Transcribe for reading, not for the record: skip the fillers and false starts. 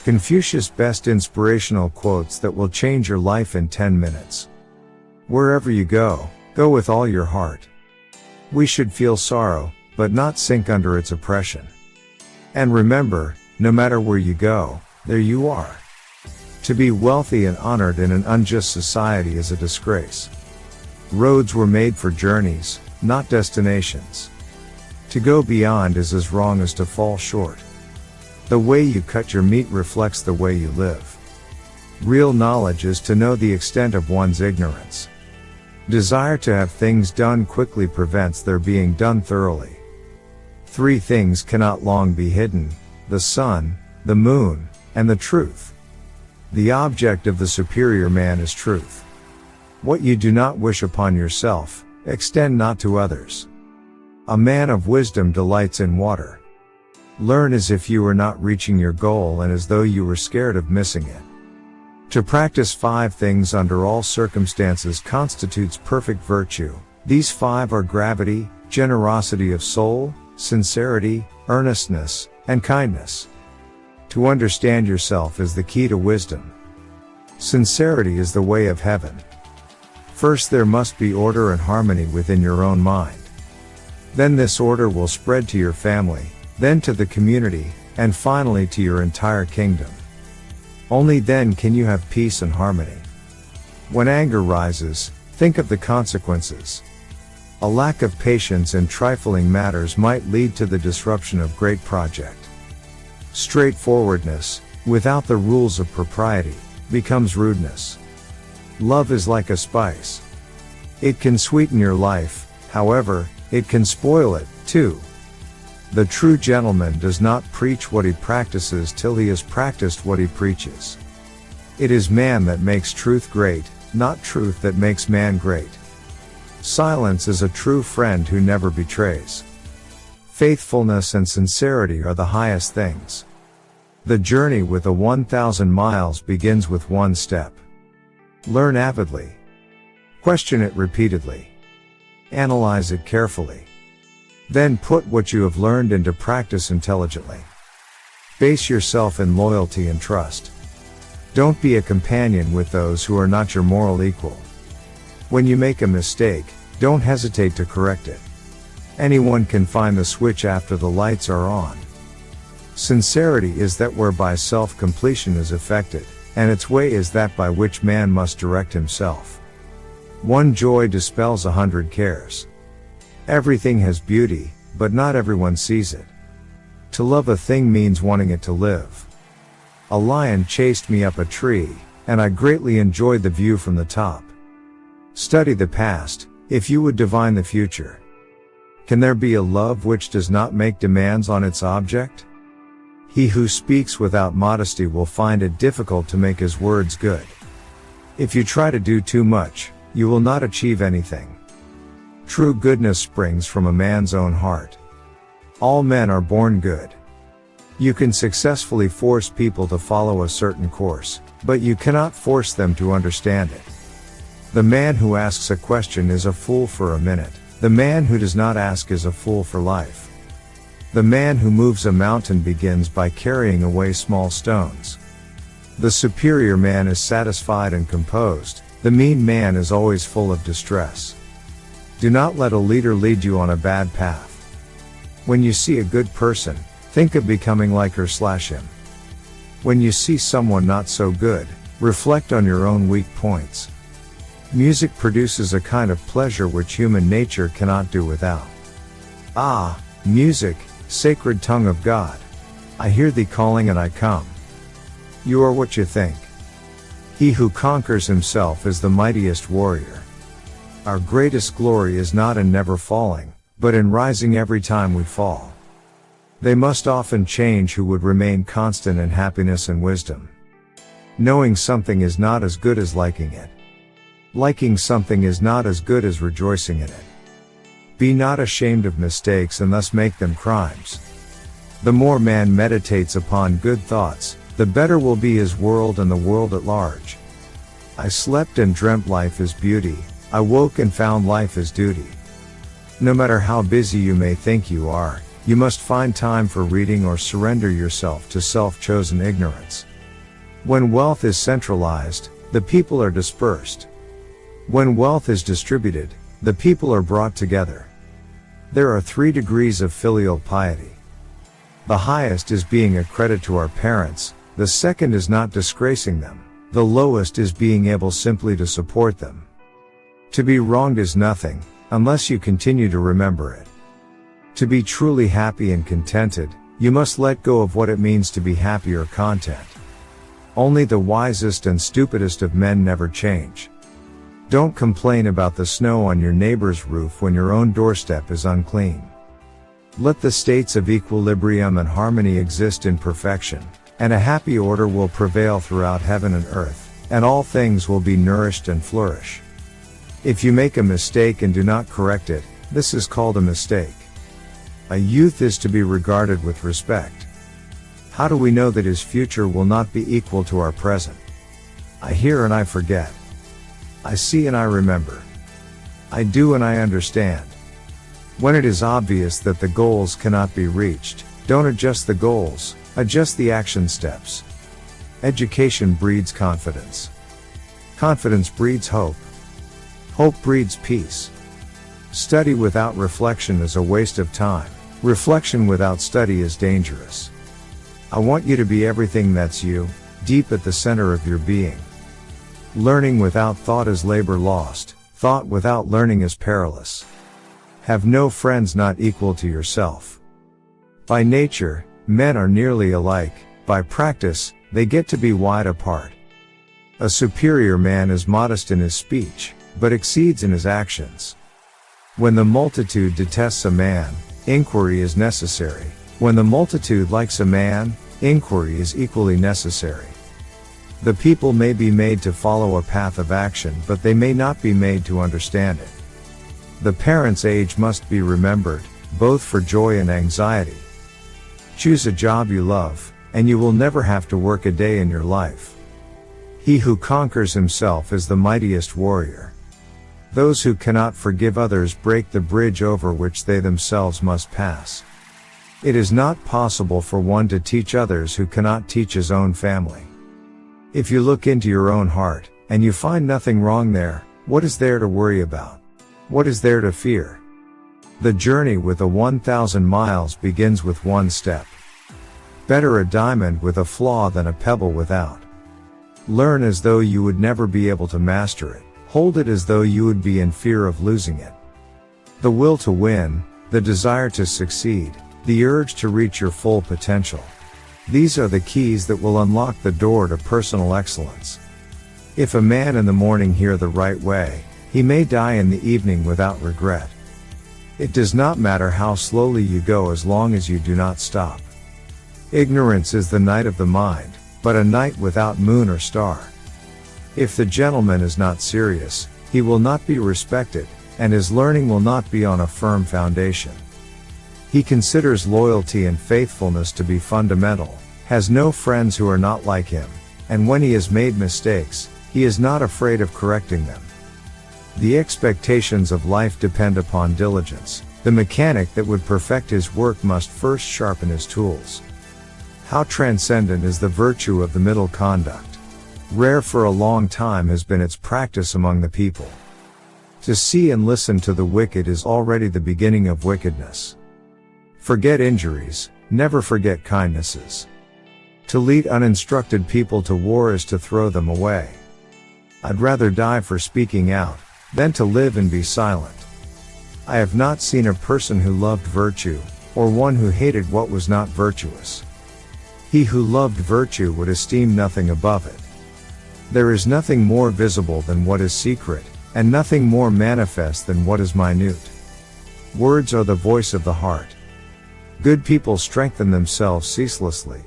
Confucius' best inspirational quotes that will change your life in 10 minutes. Wherever you go, go with all your heart. We should feel sorrow, but not sink under its oppression. And remember, no matter where you go, there you are. To be wealthy and honored in an unjust society is a disgrace. Roads were made for journeys, not destinations. To go beyond is as wrong as to fall short. The way you cut your meat reflects the way you live. Real knowledge is to know the extent of one's ignorance. Desire to have things done quickly prevents their being done thoroughly. 3 things cannot long be hidden: the sun, the moon, and the truth. The object of the superior man is truth. What you do not wish upon yourself, extend not to others. A man of wisdom delights in water. Learn as if you were not reaching your goal and as though you were scared of missing it. To practice 5 things under all circumstances constitutes perfect virtue. These 5 are gravity, generosity of soul, sincerity, earnestness, and kindness. To understand yourself is the key to wisdom. Sincerity is the way of heaven. First there must be order and harmony within your own mind. Then this order will spread to your family, then to the community, and finally to your entire kingdom. Only then can you have peace and harmony. When anger rises, think of the consequences. A lack of patience in trifling matters might lead to the disruption of great project. Straightforwardness, without the rules of propriety, becomes rudeness. Love is like a spice. It can sweeten your life, however, it can spoil it, too. The true gentleman does not preach what he practices till he has practiced what he preaches. It is man that makes truth great, not truth that makes man great. Silence is a true friend who never betrays. Faithfulness and sincerity are the highest things. The journey with a 1,000 miles begins with 1 step. Learn avidly. Question it repeatedly. Analyze it carefully. Then put what you have learned into practice intelligently. Base yourself in loyalty and trust. Don't be a companion with those who are not your moral equal. When you make a mistake, don't hesitate to correct it. Anyone can find the switch after the lights are on. Sincerity is that whereby self-completion is effected, and its way is that by which man must direct himself. 1 joy dispels 100 cares. Everything has beauty, but not everyone sees it. To love a thing means wanting it to live. A lion chased me up a tree, and I greatly enjoyed the view from the top. Study the past, if you would divine the future. Can there be a love which does not make demands on its object? He who speaks without modesty will find it difficult to make his words good. If you try to do too much, you will not achieve anything. True goodness springs from a man's own heart. All men are born good. You can successfully force people to follow a certain course, but you cannot force them to understand it. The man who asks a question is a fool for a minute. The man who does not ask is a fool for life. The man who moves a mountain begins by carrying away small stones. The superior man is satisfied and composed. The mean man is always full of distress. Do not let a leader lead you on a bad path. When you see a good person, think of becoming like her/him. When you see someone not so good, reflect on your own weak points. Music produces a kind of pleasure which human nature cannot do without. Ah, music, sacred tongue of God. I hear thee calling and I come. You are what you think. He who conquers himself is the mightiest warrior. Our greatest glory is not in never falling, but in rising every time we fall. They must often change who would remain constant in happiness and wisdom. Knowing something is not as good as liking it. Liking something is not as good as rejoicing in it. Be not ashamed of mistakes and thus make them crimes. The more man meditates upon good thoughts, the better will be his world and the world at large. I slept and dreamt life is beauty. I woke and found life is duty. No matter how busy you may think you are, you must find time for reading or surrender yourself to self-chosen ignorance. When wealth is centralized, the people are dispersed. When wealth is distributed, the people are brought together. There are 3 degrees of filial piety. The highest is being a credit to our parents, the second is not disgracing them, the lowest is being able simply to support them. To be wronged is nothing, unless you continue to remember it. To be truly happy and contented, you must let go of what it means to be happy or content. Only the wisest and stupidest of men never change. Don't complain about the snow on your neighbor's roof when your own doorstep is unclean. Let the states of equilibrium and harmony exist in perfection, and a happy order will prevail throughout heaven and earth, and all things will be nourished and flourish. If you make a mistake and do not correct it, this is called a mistake. A youth is to be regarded with respect. How do we know that his future will not be equal to our present? I hear and I forget. I see and I remember. I do and I understand. When it is obvious that the goals cannot be reached, don't adjust the goals, adjust the action steps. Education breeds confidence. Confidence breeds hope. Hope breeds peace. Study without reflection is a waste of time. Reflection without study is dangerous. I want you to be everything that's you, deep at the center of your being. Learning without thought is labor lost. Thought without learning is perilous. Have no friends not equal to yourself. By nature, men are nearly alike. By practice, they get to be wide apart. A superior man is modest in his speech, but exceeds in his actions. When the multitude detests a man, inquiry is necessary. When the multitude likes a man, inquiry is equally necessary. The people may be made to follow a path of action, but they may not be made to understand it. The parent's age must be remembered, both for joy and anxiety. Choose a job you love, and you will never have to work a day in your life. He who conquers himself is the mightiest warrior. Those who cannot forgive others break the bridge over which they themselves must pass. It is not possible for one to teach others who cannot teach his own family. If you look into your own heart, and you find nothing wrong there, what is there to worry about? What is there to fear? The journey with the 1,000 miles begins with one step. Better a diamond with a flaw than a pebble without. Learn as though you would never be able to master it. Hold it as though you would be in fear of losing it. The will to win, the desire to succeed, the urge to reach your full potential. These are the keys that will unlock the door to personal excellence. If a man in the morning hear the right way, he may die in the evening without regret. It does not matter how slowly you go as long as you do not stop. Ignorance is the night of the mind, but a night without moon or star. If the gentleman is not serious, he will not be respected, and his learning will not be on a firm foundation. He considers loyalty and faithfulness to be fundamental, has no friends who are not like him, and when he has made mistakes, he is not afraid of correcting them. The expectations of life depend upon diligence. The mechanic that would perfect his work must first sharpen his tools. How transcendent is the virtue of the middle conduct! Rare for a long time has been its practice among the people. To see and listen to the wicked is already the beginning of wickedness. Forget injuries, never forget kindnesses. To lead uninstructed people to war is to throw them away. I'd rather die for speaking out, than to live and be silent. I have not seen a person who loved virtue, or one who hated what was not virtuous. He who loved virtue would esteem nothing above it. There is nothing more visible than what is secret, and nothing more manifest than what is minute. Words are the voice of the heart. Good people strengthen themselves ceaselessly.